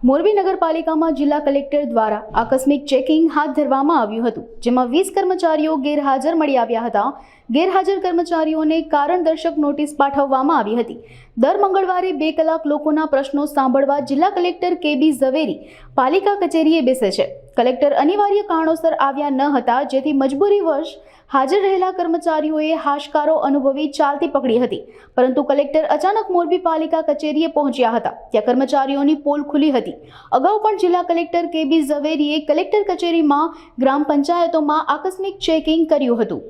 મોરબી નગરપાલિકામાં જિલ્લા કલેક્ટર દ્વારા આકસ્મિક ચેકિંગ હાથ ધરવામાં આવ્યું હતું, જેમાં 20 કર્મચારીઓ ગેરહાજર મળી આવ્યા હતા। ગેરહાજર કર્મચારીઓને કારણદર્શક નોટિસ પાઠવવામાં આવી હતી। દર મંગળવારે 2 કલાક લોકોના પ્રશ્નો સાંભળવા જિલ્લા કલેક્ટર કેબી ઝવેરી પાલિકા કચેરીએ બેસે છે। કલેક્ટર અનિવાર્ય કારણોસર આવ્યા ન હતા, જેથી મજબૂરીવશ હાજર રહેલા કર્મચારીઓએ હાશકારો અનુભવી ચાલતી પકડી હતી, પરંતુ કલેક્ટર અચાનક મોરબી પાલિકા કચેરીએ પહોંચ્યા હતા, ત્યાં કર્મચારીઓની પોલ ખુલી હતી। અગાઉ પણ જિલ્લા કલેક્ટર કેબી ઝવેરીએ કલેક્ટર કચેરીમાં ગ્રામ પંચાયતોમાં આકસ્મિક ચેકિંગ કર્યું હતું।